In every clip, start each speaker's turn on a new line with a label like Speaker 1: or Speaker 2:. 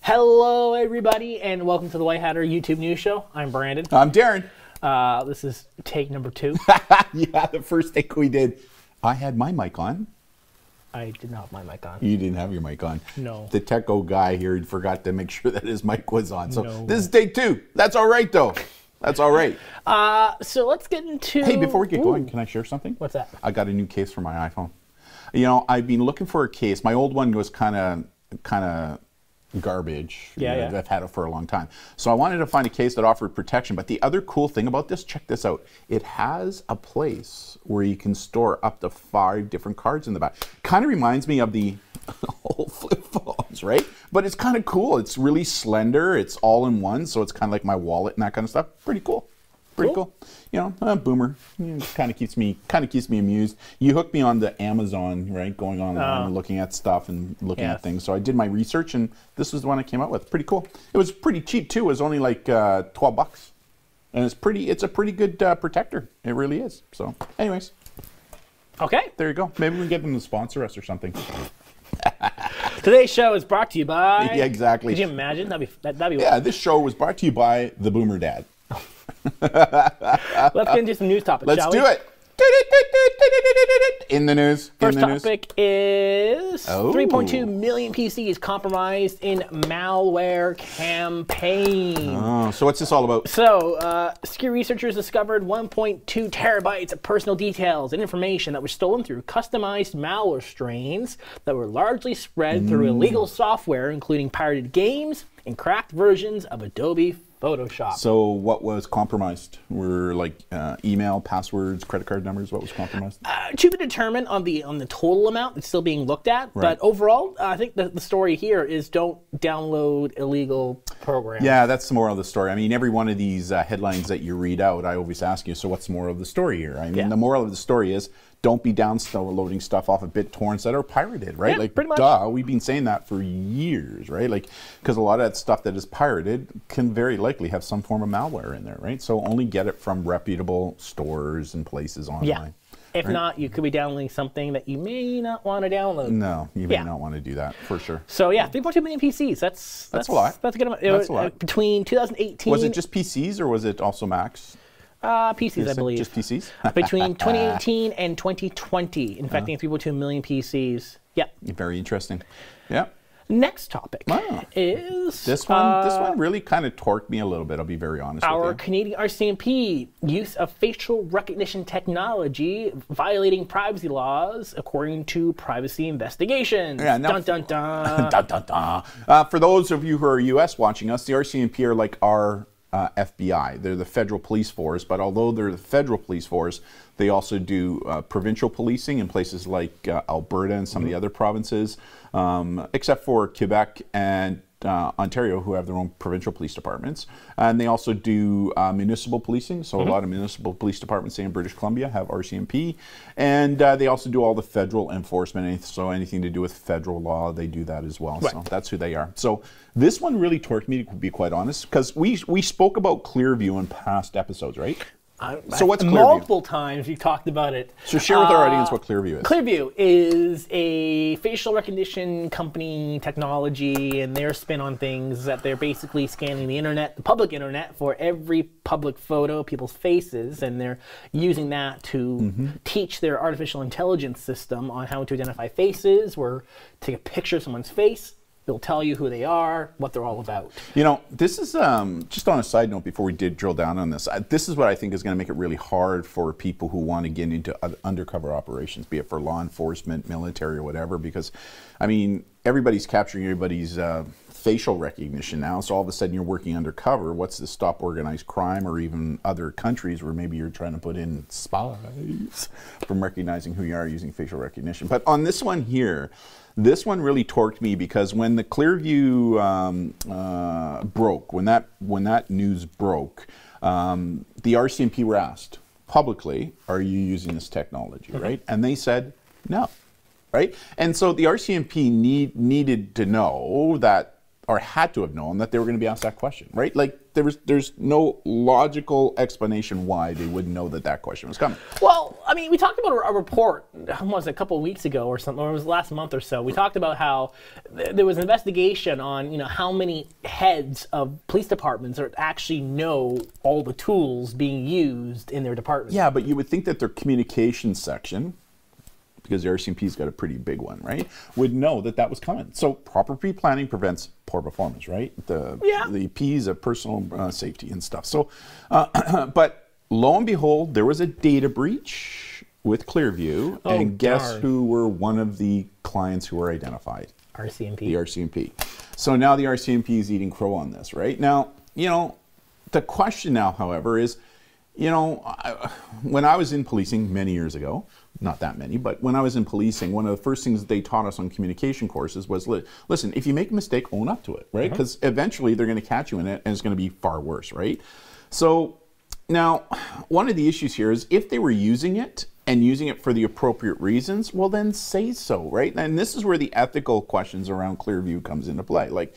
Speaker 1: Hello, everybody, and welcome to the White Hatter YouTube News Show. I'm Brandon.
Speaker 2: I'm Darren.
Speaker 1: This is take number 2.
Speaker 2: Yeah, the first take we did, I had my mic on.
Speaker 1: I did not have my mic on.
Speaker 2: You didn't have your mic on.
Speaker 1: No.
Speaker 2: The techo guy here forgot to make sure that his mic was on. So
Speaker 1: No.
Speaker 2: this is take 2. That's all right, though. That's all right.
Speaker 1: So let's get into...
Speaker 2: Hey, before we get going, can I share something?
Speaker 1: What's that?
Speaker 2: I got a new case for my iPhone. You know, I've been looking for a case. My old one was kind of garbage.
Speaker 1: Yeah.
Speaker 2: I've had it for a long time. So I wanted to find a case that offered protection. But the other cool thing about this, check this out. It has a place where you can store up to 5 different cards in the back. Kind of reminds me of the old flip phones, right? But it's kind of cool. It's really slender. It's all in one. So it's kind of like my wallet and that kind of stuff. Pretty cool. Pretty cool. You know, boomer. Kind of keeps me amused. You hooked me on the Amazon, right? Going online and looking at stuff and looking at things. So I did my research, and this was the one I came up with. Pretty cool. It was pretty cheap too. It was only like 12 bucks, and it's a pretty good protector. It really is. So, anyways,
Speaker 1: Okay.
Speaker 2: there you go. Maybe we can get them to sponsor us or something.
Speaker 1: Today's show is brought to you by...
Speaker 2: Yeah, exactly.
Speaker 1: Could you imagine? That'd be
Speaker 2: Yeah, this show was brought to you by the Boomer Dad.
Speaker 1: Let's get into some news topics, shall we?
Speaker 2: Let's do it. In the news.
Speaker 1: First topic is 3.2 million PCs compromised in malware campaign.
Speaker 2: Oh, so what's this all about?
Speaker 1: So, security researchers discovered 1.2 terabytes of personal details and information that was stolen through customized malware strains that were largely spread through illegal software, including pirated games and cracked versions of Adobe Photoshop.
Speaker 2: So what was compromised? Were like email, passwords, credit card numbers? What was compromised?
Speaker 1: To be determined on the total amount. It's still being looked at.
Speaker 2: Right.
Speaker 1: But overall, I think the story here is don't download illegal programs.
Speaker 2: Yeah, that's the moral of the story. I mean, every one of these headlines that you read out, I always ask you, so what's the moral of the story here? I mean, the moral of the story is don't be downloading stuff off of BitTorrents that are pirated, right?
Speaker 1: Yeah,
Speaker 2: like,
Speaker 1: pretty much.
Speaker 2: Duh, we've been saying that for years, right? Like, because a lot of that stuff that is pirated can very likely have some form of malware in there, right? So only get it from reputable stores and places online.
Speaker 1: Yeah. If not, you could be downloading something that you may not want to download.
Speaker 2: No, you may not want to do that, for sure.
Speaker 1: So yeah, 3.2 million PCs. That's
Speaker 2: a lot.
Speaker 1: That's a good amount.
Speaker 2: That's a lot.
Speaker 1: Between 2018...
Speaker 2: Was it just PCs or was it also Macs?
Speaker 1: PCs, I believe.
Speaker 2: Just PCs?
Speaker 1: Between 2018 and 2020, infecting 3.2 million PCs. Yep.
Speaker 2: Very interesting. Yeah.
Speaker 1: Next topic is...
Speaker 2: This one really kind of torqued me a little bit, I'll be very honest with you.
Speaker 1: Our Canadian RCMP, use of facial recognition technology violating privacy laws according to privacy investigations.
Speaker 2: Yeah, now,
Speaker 1: dun, dun, dun.
Speaker 2: dun, dun, dun. For those of you who are US watching us, the RCMP are like our FBI. They're the federal police force, but although they're the federal police force, they also do provincial policing in places like Alberta and some of the other provinces, except for Quebec and Ontario, who have their own provincial police departments. And they also do municipal policing. So a lot of municipal police departments, say in British Columbia, have RCMP. And they also do all the federal enforcement. So anything to do with federal law, they do that as well. Right. So that's who they are. So this one really torqued me, to be quite honest, because we spoke about Clearview in past episodes, right? So what's Clearview?
Speaker 1: Multiple times you talked about it.
Speaker 2: So share with our audience what Clearview is.
Speaker 1: Clearview is a facial recognition company technology, and their spin on things is that they're basically scanning the internet, the public internet, for every public photo of people's faces, and they're using that to teach their artificial intelligence system on how to identify faces, or take a picture of someone's face. They'll tell you who they are, what they're all about. You
Speaker 2: know, this is, just on a side note before we did drill down on this, this is what I think is going to make it really hard for people who want to get into undercover operations, be it for law enforcement, military, or whatever, because, I mean, everybody's capturing everybody's facial recognition now, so all of a sudden you're working undercover. What's to stop organized crime or even other countries where maybe you're trying to put in spies from recognizing who you are using facial recognition? But on this one here, this one really torqued me because when the Clearview broke, when that news broke, the RCMP were asked publicly, "Are you using this technology?" Right? And they said no. Right? And so the RCMP needed to know that, or had to have known that they were going to be asked that question, right? Like there's no logical explanation why they wouldn't know that question was coming.
Speaker 1: Well, I mean, we talked about a report, almost a couple of weeks ago or something, or it was last month or so. We talked about how there was an investigation on, you know, how many heads of police departments actually know all the tools being used in their department.
Speaker 2: Yeah, but you would think that their communications section, because the RCMP's got a pretty big one, right, would know that that was coming. So proper pre-planning prevents poor performance, right? The P's of personal safety and stuff. So, but lo and behold, there was a data breach with Clearview, and guess who were one of the clients who were identified?
Speaker 1: RCMP.
Speaker 2: The RCMP. So now the RCMP is eating crow on this, right? Now, you know, the question now, however, is, you know, when I was in policing many years ago, not that many, but when I was in policing, one of the first things that they taught us on communication courses was, listen, if you make a mistake, own up to it, right? Because eventually they're going to catch you in it, and it's going to be far worse, right? So now, one of the issues here is if they were using it and using it for the appropriate reasons, well, then say so, right? And this is where the ethical questions around Clearview comes into play. Like,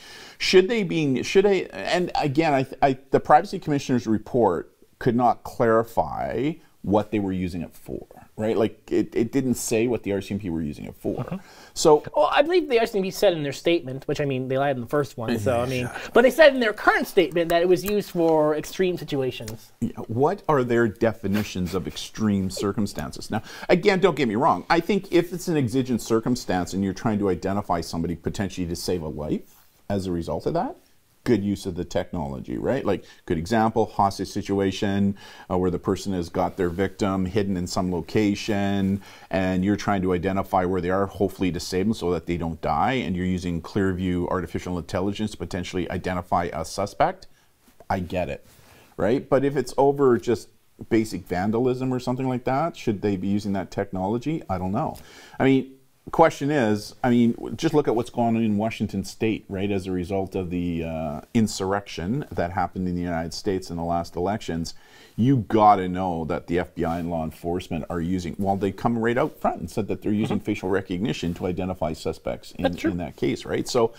Speaker 2: and again, the Privacy Commissioner's report could not clarify what they were using it for, right? Like, it didn't say what the RCMP were using it for. So,
Speaker 1: well, I believe the RCMP said in their statement, which, I mean, they lied in the first one, so, I mean, but they said in their current statement that it was used for extreme situations.
Speaker 2: What are their definitions of extreme circumstances? Now, again, don't get me wrong. I think if it's an exigent circumstance and you're trying to identify somebody potentially to save a life as a result of that, good use of the technology, right? Like, good example, hostage situation where the person has got their victim hidden in some location and you're trying to identify where they are, hopefully to save them so that they don't die, and you're using Clearview artificial intelligence to potentially identify a suspect. I get it, right? But if it's over just basic vandalism or something like that, should they be using that technology? I don't know. I mean, the question is, I mean, just look at what's going on in Washington State, right, as a result of the insurrection that happened in the United States in the last elections. You got to know that the FBI and law enforcement are using, well, they come right out front and said that they're using facial recognition to identify suspects in that case, right? So,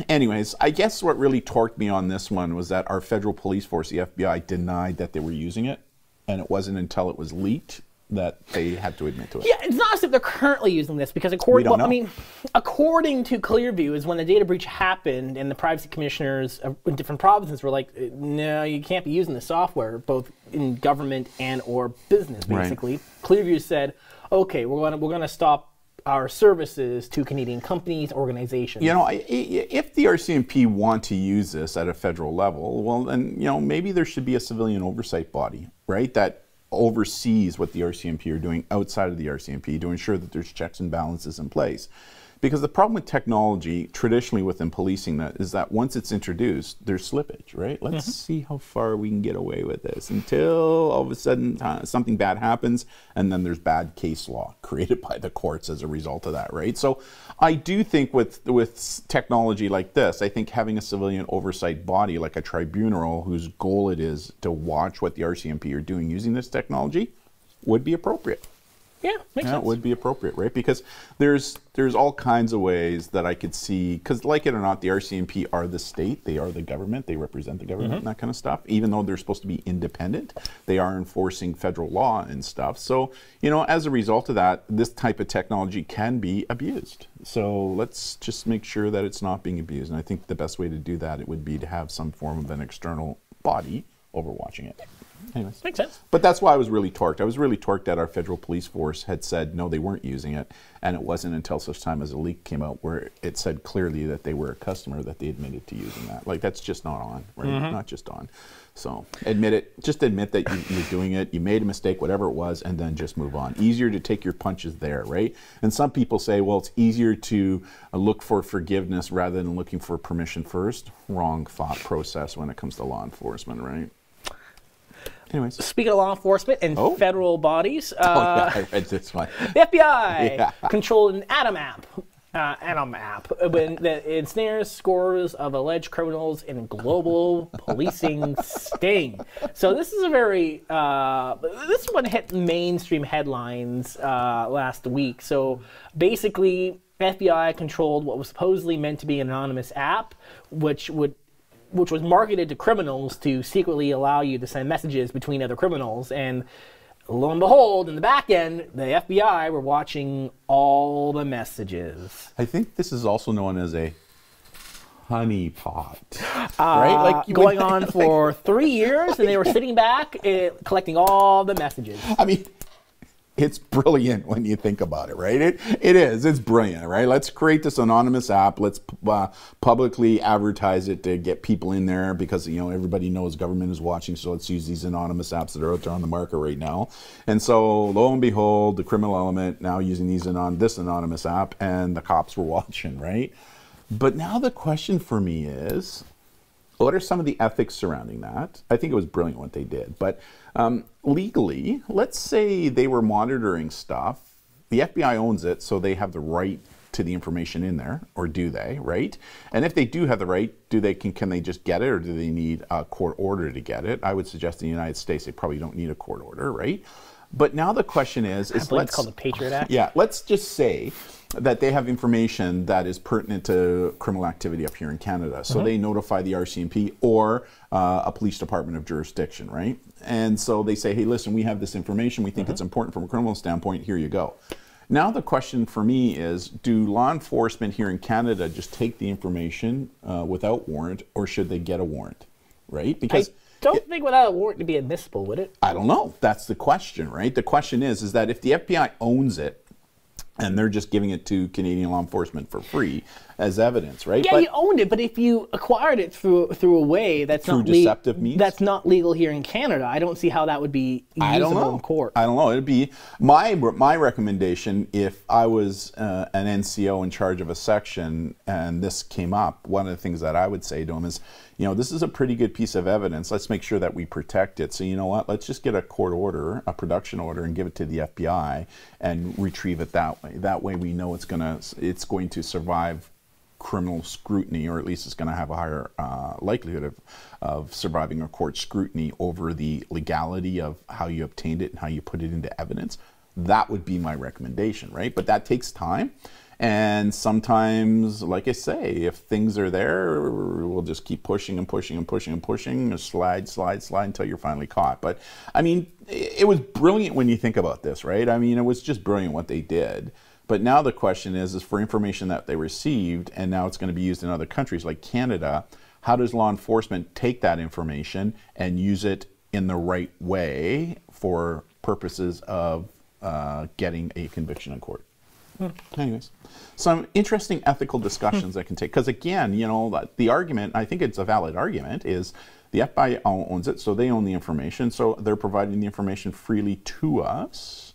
Speaker 2: anyways, I guess what really torqued me on this one was that our federal police force, the FBI, denied that they were using it, and it wasn't until it was leaked that they had to admit to it.
Speaker 1: Yeah, it's not as if they're currently using this, because according to Clearview, is when the data breach happened and the privacy commissioners in different provinces were like, no, you can't be using the software, both in government and or business, basically. Right. Clearview said, okay, we're gonna stop our services to Canadian companies, organizations.
Speaker 2: You know, if the RCMP want to use this at a federal level, well, then, you know, maybe there should be a civilian oversight body, right, that oversees what the RCMP are doing outside of the RCMP to ensure that there's checks and balances in place. Because the problem with technology, traditionally within policing, is that once it's introduced, there's slippage, right? Let's see how far we can get away with this until all of a sudden something bad happens, and then there's bad case law created by the courts as a result of that, right? So I do think with technology like this, I think having a civilian oversight body like a tribunal whose goal it is to watch what the RCMP are doing using this technology would be appropriate.
Speaker 1: Yeah, makes sense.
Speaker 2: It would be appropriate, right? Because there's all kinds of ways that I could see, because like it or not, the RCMP are the state, they are the government, they represent the government and that kind of stuff. Even though they're supposed to be independent, they are enforcing federal law and stuff. So, you know, as a result of that, this type of technology can be abused. So let's just make sure that it's not being abused. And I think the best way to do that, it would be to have some form of an external body overwatching it. Anyways.
Speaker 1: Makes sense.
Speaker 2: But that's why I was really torqued. I was really torqued that our federal police force had said no, they weren't using it, and it wasn't until such time as a leak came out where it said clearly that they were a customer that they admitted to using that. Like, that's just not on, right? Not just on. So admit it. Just admit that you're doing it. You made a mistake, whatever it was, and then just move on. Easier to take your punches there, right? And some people say, well, it's easier to look for forgiveness rather than looking for permission first. Wrong thought process when it comes to law enforcement, right? Anyways.
Speaker 1: Speaking of law enforcement and federal bodies,
Speaker 2: yeah, I read this one.
Speaker 1: The FBI controlled an Anom app that ensnares scores of alleged criminals in global policing sting. So this is a very this one hit mainstream headlines last week. So basically, FBI controlled what was supposedly meant to be an anonymous app, which was marketed to criminals to secretly allow you to send messages between other criminals. And lo and behold, in the back end, the FBI were watching all the messages.
Speaker 2: I think this is also known as a honeypot, right?
Speaker 1: Like going on for 3 years, and they were sitting back collecting all the messages.
Speaker 2: I mean, it's brilliant when you think about it, right? It is. It's brilliant, right? Let's create this anonymous app. Let's publicly advertise it to get people in there because, you know, everybody knows government is watching, so let's use these anonymous apps that are out there on the market right now. And so, lo and behold, the criminal element now using this anonymous app, and the cops were watching, right? But now the question for me is, what are some of the ethics surrounding that? I think it was brilliant what they did. But legally, let's say they were monitoring stuff. The FBI owns it, so they have the right to the information in there, or do they, right? And if they do have the right, can they just get it, or do they need a court order to get it? I would suggest in the United States they probably don't need a court order, right? But now the question is
Speaker 1: I believe it's called the Patriot Act.
Speaker 2: Yeah, let's just say that they have information that is pertinent to criminal activity up here in Canada. So they notify the RCMP or a police department of jurisdiction, right? And so they say, hey, listen, we have this information. We think it's important from a criminal standpoint. Here you go. Now the question for me is, do law enforcement here in Canada just take the information without warrant, or should they get a warrant, right? Because
Speaker 1: I don't think without a warrant to be admissible, would it?
Speaker 2: I don't know. That's the question, right? The question is that if the FBI owns it, and they're just giving it to Canadian law enforcement for free as evidence, right?
Speaker 1: Yeah, but you owned it, but if you acquired it through a way that's
Speaker 2: not deceptive means,
Speaker 1: that's not legal here in Canada, I don't see how that would be usable in court.
Speaker 2: I don't know. It'd be my recommendation if I was an NCO in charge of a section and this came up. One of the things that I would say to them is, you know, this is a pretty good piece of evidence. Let's make sure that we protect it. So you know what? Let's just get a court order, a production order, and give it to the FBI and retrieve it that way. That way we know it's going to survive criminal scrutiny, or at least it's going to have a higher likelihood of surviving a court scrutiny over the legality of how you obtained it and how you put it into evidence. That would be my recommendation, right? But that takes time. And sometimes, like I say, if things are there, we'll just keep pushing and pushing and pushing and pushing, slide until you're finally caught. But I mean, it was brilliant when you think about this, right? I mean, it was just brilliant what they did. But now the question is for information that they received, and now it's going to be used in other countries like Canada, how does law enforcement take that information and use it in the right way for purposes of getting a conviction in court? Anyways, some interesting ethical discussions that can take, because again, you know, the argument, I think it's a valid argument, is the FBI owns it, so they own the information, so they're providing the information freely to us.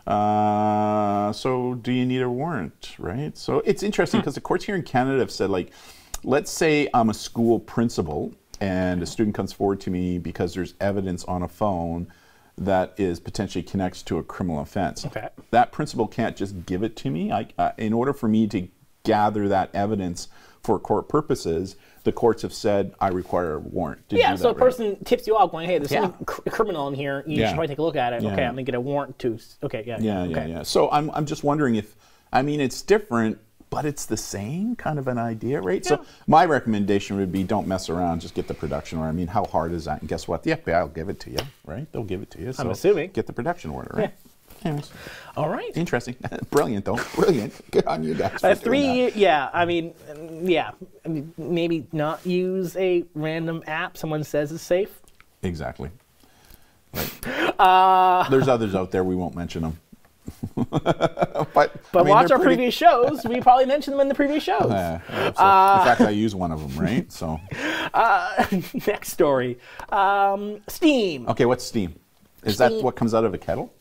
Speaker 2: So do you need a warrant, right? So it's interesting because the courts here in Canada have said, like, let's say I'm a school principal and a student comes forward to me because there's evidence on a phone that is potentially connected to a criminal offense.
Speaker 1: Okay.
Speaker 2: That principal can't just give it to me. In order for me to gather that evidence for court purposes, the courts have said I require a warrant to do that,
Speaker 1: so a
Speaker 2: right?
Speaker 1: person tips you off going, hey, there's something criminal in here. You should probably take a look at it. Okay, I'm going to get a warrant to... Okay,
Speaker 2: yeah. So I'm just wondering if... I mean, it's different, but it's the same kind of an idea, right? Yeah. So my recommendation would be don't mess around, just get the production order. I mean, how hard is that? And guess what? The FBI will give it to you, right? They'll give it to you. So
Speaker 1: I'm assuming.
Speaker 2: Get the production order, right? Yeah. Anyways.
Speaker 1: All right.
Speaker 2: Interesting. Brilliant, though. Brilliant. Good on you guys.
Speaker 1: 3 years, I mean, maybe not use a random app someone says is safe.
Speaker 2: Exactly. Right. There's others out there. We won't mention them. but
Speaker 1: I mean, watch our previous shows. We probably mentioned them in the previous shows.
Speaker 2: In fact, I use one of them, right? So.
Speaker 1: Next story. Steam.
Speaker 2: Okay, what's Steam? Is that what comes out of a kettle?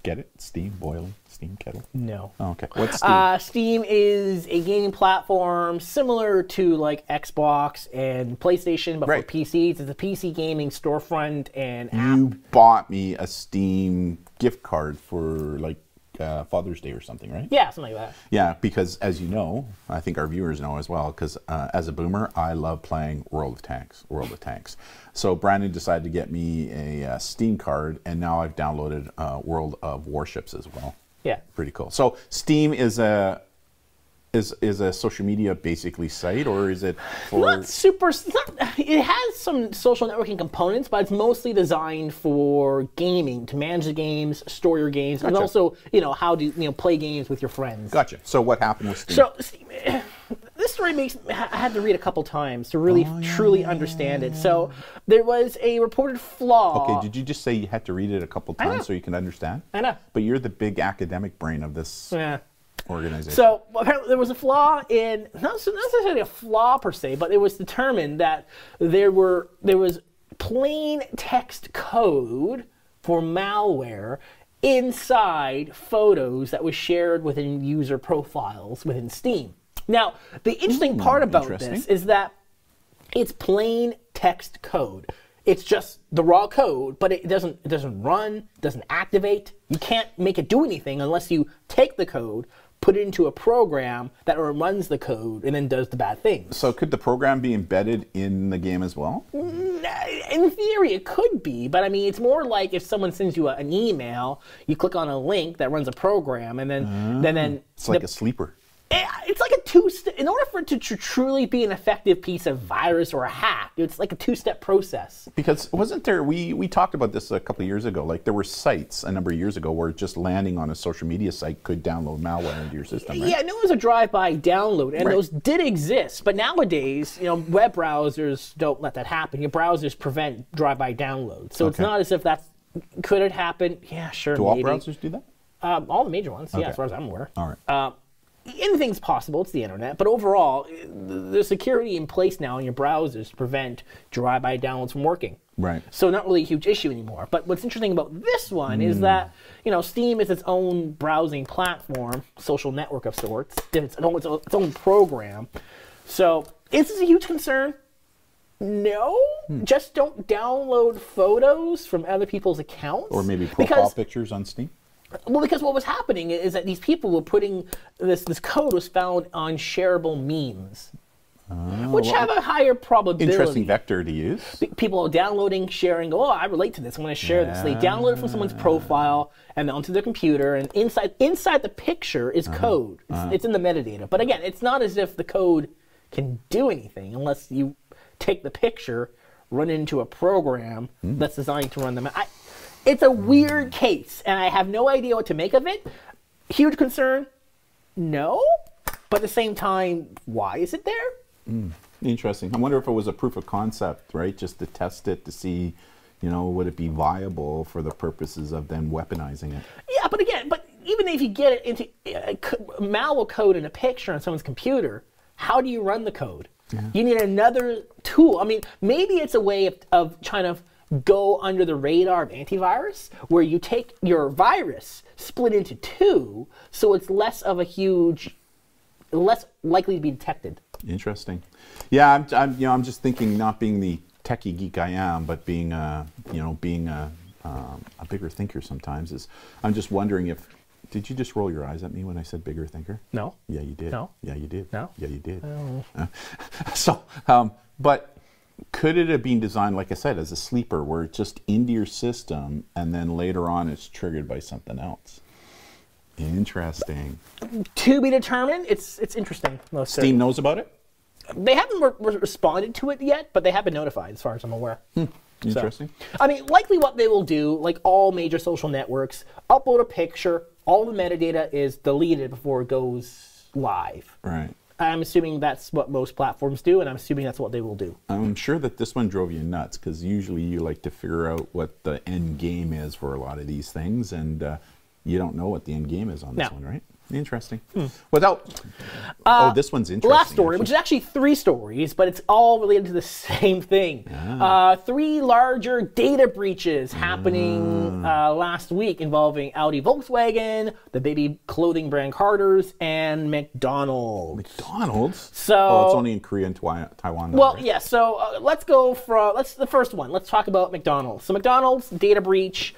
Speaker 2: Get it? Steam, boiling, steam kettle?
Speaker 1: No.
Speaker 2: Oh, okay. What's Steam?
Speaker 1: Steam is a gaming platform similar to like Xbox and PlayStation, but for PCs. It's a PC gaming storefront and app.
Speaker 2: You bought me a Steam gift card for like Father's Day or something, right?
Speaker 1: Yeah, something like that.
Speaker 2: Yeah, because as you know, I think our viewers know as well, because as a boomer, I love playing World of Tanks. So Brandon decided to get me a Steam card, and now I've downloaded World of Warships as well.
Speaker 1: Yeah.
Speaker 2: Pretty cool. So Steam is is a social media basically site, or is it for...
Speaker 1: Not super, it has some social networking components, but it's mostly designed for gaming, to manage the games, store your games, and also, how to, play games with your friends.
Speaker 2: Gotcha. So what happened with Steam?
Speaker 1: So, this story I had to read a couple times to really, truly understand it. So, there was a reported flaw.
Speaker 2: Okay, did you just say you had to read it a couple times so you can understand?
Speaker 1: I know.
Speaker 2: But you're the big academic brain of this organization.
Speaker 1: So apparently there was a flaw in, not necessarily a flaw per se, but it was determined that there was plain text code for malware inside photos that was shared within user profiles within Steam. Now, the interesting part about this is that it's plain text code. It's just the raw code, but it doesn't run, doesn't activate. You can't make it do anything unless you take the code, put it into a program that runs the code, and then does the bad things.
Speaker 2: So could the program be embedded in the game as well?
Speaker 1: In theory, it could be, but I mean, it's more like if someone sends you an email, you click on a link that runs a program, and then
Speaker 2: it's like a sleeper.
Speaker 1: It's like a two-step. In order for it to truly be an effective piece of virus or a hack, it's like a two-step process.
Speaker 2: Because wasn't there, we talked about this a couple of years ago, like there were sites a number of years ago where just landing on a social media site could download malware into your system, right?
Speaker 1: Yeah, no, it was a drive-by download, and those did exist. But nowadays, web browsers don't let that happen. Your browsers prevent drive-by downloads. So it's not as if could it happen? Yeah, sure,
Speaker 2: Do all browsers do that?
Speaker 1: All the major ones, yeah, as far as I'm aware.
Speaker 2: All right.
Speaker 1: Anything's possible, it's the internet, but overall, there's security in place now in your browsers to prevent drive-by downloads from working.
Speaker 2: Right.
Speaker 1: So not really a huge issue anymore. But what's interesting about this one is that, Steam is its own browsing platform, social network of sorts, its own program. So is this a huge concern? No. Just don't download photos from other people's accounts.
Speaker 2: Or maybe profile pictures on Steam?
Speaker 1: Well, because what was happening is that these people were putting this code was found on shareable memes, which have a higher probability.
Speaker 2: Interesting vector to use.
Speaker 1: People are downloading, sharing. Oh, I relate to this. I'm going to share this. They download it from someone's profile and onto their computer, and inside the picture is code. It's in the metadata. But again, it's not as if the code can do anything unless you take the picture, run it into a program that's designed to run them. It's a weird case, and I have no idea what to make of it. Huge concern? No. But at the same time, why is it there?
Speaker 2: Interesting. I wonder if it was a proof of concept, right? Just to test it to see, would it be viable for the purposes of then weaponizing it? Yeah,
Speaker 1: but even if you get it into malware code in a picture on someone's computer, how do you run the code? Yeah. You need another tool. I mean, maybe it's a way of trying to go under the radar of antivirus, where you take your virus, split into two, so it's less likely to be detected.
Speaker 2: Interesting. Yeah, I'm just thinking, not being the techie geek I am, but being a bigger thinker sometimes. I'm just wondering if. Did you just roll your eyes at me when I said bigger thinker?
Speaker 1: No.
Speaker 2: Yeah, you did.
Speaker 1: No.
Speaker 2: Yeah, you did.
Speaker 1: No.
Speaker 2: Yeah, you did.
Speaker 1: Oh.
Speaker 2: But could it have been designed, like I said, as a sleeper, where it's just into your system, and then later on it's triggered by something else? Interesting.
Speaker 1: To be determined. It's interesting.
Speaker 2: Steam knows about it?
Speaker 1: They haven't responded to it yet, but they have been notified, as far as I'm aware.
Speaker 2: Interesting.
Speaker 1: So, I mean, likely what they will do, like all major social networks, upload a picture, all the metadata is deleted before it goes live.
Speaker 2: Right.
Speaker 1: I'm assuming that's what most platforms do, and I'm assuming that's what they will do.
Speaker 2: I'm sure that this one drove you nuts, because usually you like to figure out what the end game is for a lot of these things, and you don't know what the end game is on this one, right? Interesting. Without, this one's interesting.
Speaker 1: Last story, which is actually 3 stories, but it's all related to the same thing. 3 larger data breaches happening last week involving Audi, Volkswagen, the baby clothing brand Carter's, and McDonald's.
Speaker 2: McDonald's?
Speaker 1: So,
Speaker 2: it's only in Korea and Taiwan.
Speaker 1: Well, right? Yeah. So let's go from the first one. Let's talk about McDonald's. So McDonald's data breach.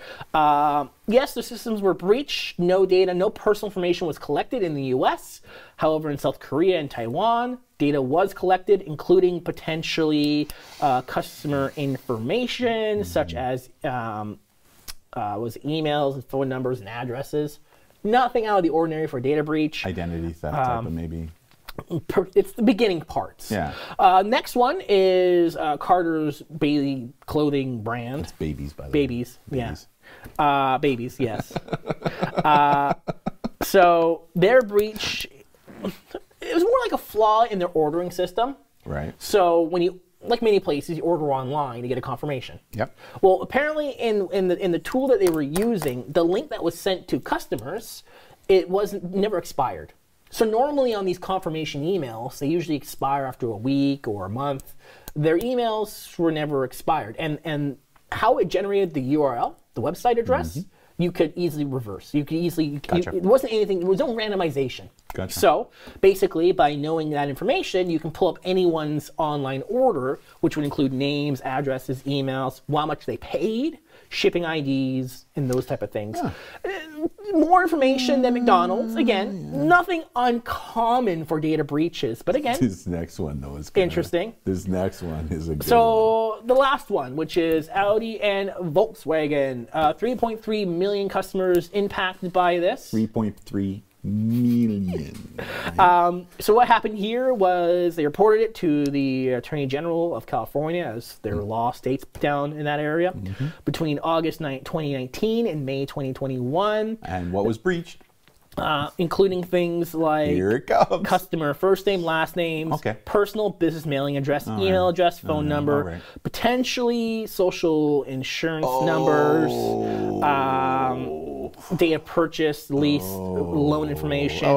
Speaker 1: Yes, the systems were breached. No data, no personal information was collected in the U.S. However, in South Korea and Taiwan, data was collected, including potentially customer information, such as was emails and phone numbers and addresses. Nothing out of the ordinary for a data breach.
Speaker 2: Identity theft type of maybe.
Speaker 1: It's the beginning parts.
Speaker 2: Yeah.
Speaker 1: Next one is Carter's baby clothing brand.
Speaker 2: It's babies, by the way.
Speaker 1: Babies, yeah. Babies, yes. So their breach, it was more like a flaw in their ordering system.
Speaker 2: Right.
Speaker 1: So when you, like many places, you order online to get a confirmation.
Speaker 2: Yep.
Speaker 1: Well, apparently in the tool that they were using, the link that was sent to customers, it never expired. So normally on these confirmation emails, they usually expire after a week or a month. Their emails were never expired. And how it generated the URL, the website address, you could easily reverse. You could easily,
Speaker 2: Gotcha.
Speaker 1: it wasn't anything, it was no randomization.
Speaker 2: Gotcha.
Speaker 1: So basically, by knowing that information, you can pull up anyone's online order, which would include names, addresses, emails, how much they paid, shipping IDs, and those type of things.
Speaker 2: Yeah.
Speaker 1: More information than McDonald's. Again, nothing uncommon for data breaches, but again,
Speaker 2: This next one, though, is
Speaker 1: interesting.
Speaker 2: This next one is a good one.
Speaker 1: So the last one, which is Audi and Volkswagen, 3.3 million customers impacted by this.
Speaker 2: 3.3 million. Right?
Speaker 1: So what happened here was they reported it to the Attorney General of California, as their law states down in that area, between August 2019 and May 2021.
Speaker 2: And what was breached?
Speaker 1: Including things like
Speaker 2: Here it comes.
Speaker 1: customer first name, last names,
Speaker 2: Okay.
Speaker 1: personal business mailing address, email address, phone number,
Speaker 2: right.
Speaker 1: potentially social insurance numbers, data purchase, lease, loan information,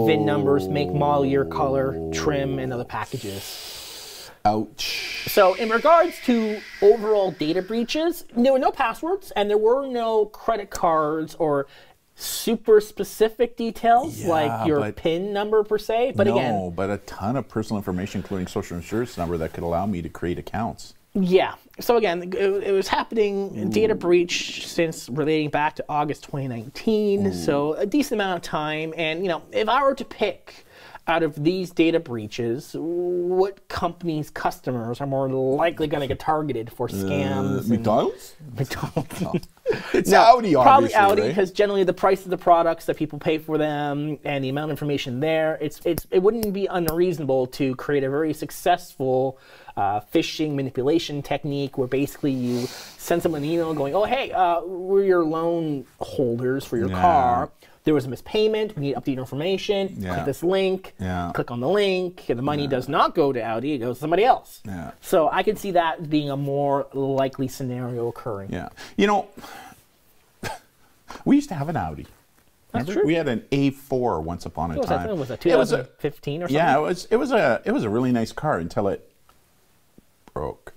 Speaker 1: VIN numbers, make, model, year, color, trim, and other packages.
Speaker 2: Ouch.
Speaker 1: So in regards to overall data breaches, there were no passwords and there were no credit cards or super specific details like your PIN number per se. But again,
Speaker 2: but a ton of personal information, including social insurance number, that could allow me to create accounts.
Speaker 1: yeah. So again, it was happening, data breach since relating back to August 2019. So a decent amount of time. And, you know, if I were to pick out of these data breaches, what companies' customers are more likely going to get targeted for scams?
Speaker 2: McDonald's?
Speaker 1: McDonald's.
Speaker 2: No. It's Audi, obviously,
Speaker 1: Probably Audi,
Speaker 2: right?
Speaker 1: because generally the price of the products that people pay for them and the amount of information there, it wouldn't be unreasonable to create a very successful phishing manipulation technique where basically you send someone an email going, oh, hey, we're your loan holders for your car. There was a mispayment. We need to update your information. Click this link. Click on the link. And the money does not go to Audi. It goes to somebody else. So I could see that being a more likely scenario occurring.
Speaker 2: Yeah. You know, we used to have an Audi.
Speaker 1: That's
Speaker 2: Remember?
Speaker 1: true.
Speaker 2: We had an A4 once upon a time.
Speaker 1: Was that 2015 or something?
Speaker 2: Yeah, it was a really nice car until it broke.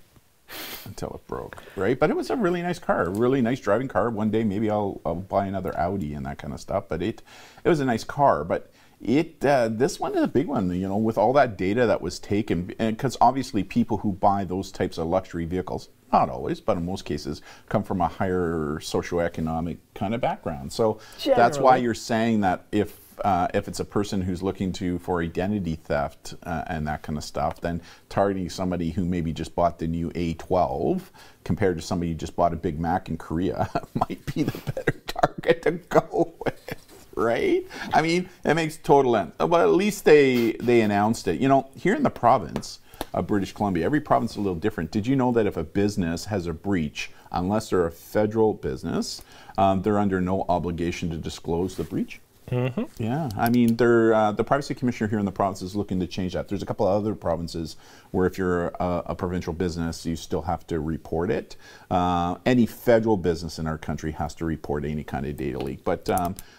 Speaker 2: Right? But it was a really nice car, a really nice driving car. One day maybe I'll buy another Audi and that kind of stuff. But it was a nice car. But this one is a big one, you know, with all that data that was taken, because obviously people who buy those types of luxury vehicles, not always, but in most cases, come from a higher socioeconomic kind of background. So that's why you're saying that if it's a person who's looking for identity theft and that kind of stuff, then targeting somebody who maybe just bought the new A12 compared to somebody who just bought a Big Mac in Korea might be the better target to go with. Right? I mean, it makes total sense. But at least they announced it. You know, here in the province of British Columbia, every province is a little different. Did you know that if a business has a breach, unless they're a federal business, they're under no obligation to disclose the breach? Yeah, I mean, the privacy commissioner here in the province is looking to change that. There's a couple of other provinces where if you're a provincial business, you still have to report it. Any federal business in our country has to report any kind of data leak. But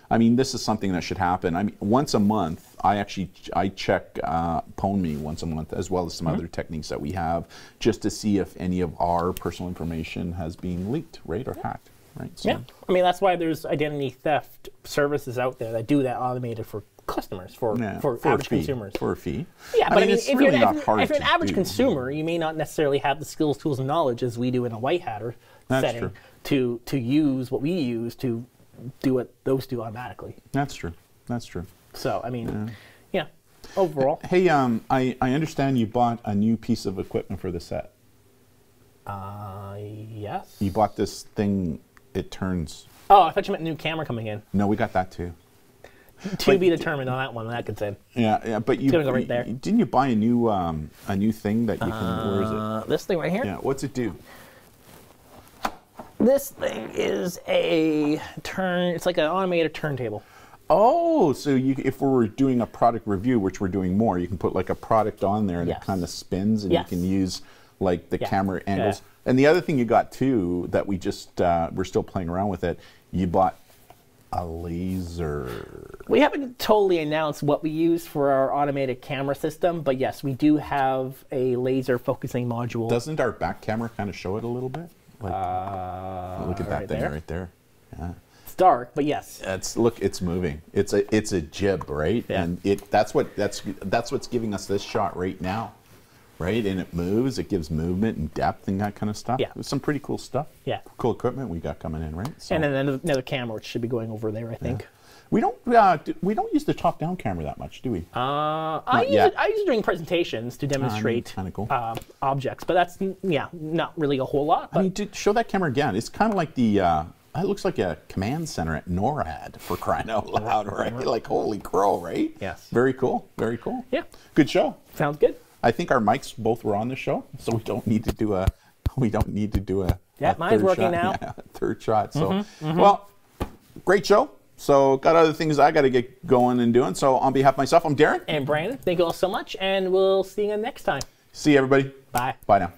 Speaker 2: I mean, this is something that should happen. I mean, once a month, I check PwnMe once a month, as well as some other techniques that we have, just to see if any of our personal information has been leaked, right, or hacked. Right, so.
Speaker 1: Yeah, I mean, that's why there's identity theft services out there that do that automated for customers, for average consumers.
Speaker 2: For a fee.
Speaker 1: Yeah, but I mean,
Speaker 2: it's really not hard
Speaker 1: if you're an
Speaker 2: to
Speaker 1: average
Speaker 2: do.
Speaker 1: consumer, you may not necessarily have the skills, tools, and knowledge as we do in a white hatter setting to use what we use to do what those do automatically.
Speaker 2: That's true. That's true.
Speaker 1: So, I mean, yeah, overall.
Speaker 2: Hey, I understand you bought a new piece of equipment for the set.
Speaker 1: Yes.
Speaker 2: You bought this thing, it turns.
Speaker 1: Oh, I thought you meant new camera coming in.
Speaker 2: No, we got that too.
Speaker 1: To be determined on that one. That could say.
Speaker 2: Yeah, but you,
Speaker 1: gonna go right there.
Speaker 2: Didn't you buy a new thing that you can? Where is it?
Speaker 1: This thing right here.
Speaker 2: Yeah. What's it do?
Speaker 1: This thing is a It's like an automated turntable.
Speaker 2: Oh, so if we were doing a product review, which we're doing more, you can put like a product on there and it kind of spins, and you can use like the camera angles. Yeah. And the other thing you got too that we just we're still playing around with it. You bought a laser.
Speaker 1: We haven't totally announced what we use for our automated camera system, but yes, we do have a laser focusing module.
Speaker 2: Doesn't our back camera kind of show it a little bit? Like, look at that thing right there. Yeah.
Speaker 1: It's dark, but yes.
Speaker 2: Look, it's moving. It's a jib, right?
Speaker 1: Yeah.
Speaker 2: And that's what's giving us this shot right now, right? And it moves. It gives movement and depth and that kind of stuff.
Speaker 1: Yeah.
Speaker 2: There's some pretty cool stuff.
Speaker 1: Yeah.
Speaker 2: Cool equipment we got coming in, right? So,
Speaker 1: and then another camera, which should be going over there, I think.
Speaker 2: Yeah. We don't use the top-down camera that much, do we?
Speaker 1: I use it during presentations to demonstrate
Speaker 2: kind of cool.
Speaker 1: objects, but that's not really a whole lot. But
Speaker 2: I mean, show that camera again. It's kind of like the. It looks like a command center at NORAD, for crying out loud, right? Like holy crow, right?
Speaker 1: Yes.
Speaker 2: Very cool. Very cool.
Speaker 1: Yeah.
Speaker 2: Good show.
Speaker 1: Sounds good.
Speaker 2: I think our mics both were on the show, so we don't need to do a.
Speaker 1: Yeah, mine's working now.
Speaker 2: Yeah, third shot. So, well, great show. So, got other things I got to get going and doing. So, on behalf of myself, I'm Darren.
Speaker 1: And Brandon, thank you all so much, and we'll see you next time.
Speaker 2: See you, everybody.
Speaker 1: Bye.
Speaker 2: Bye now.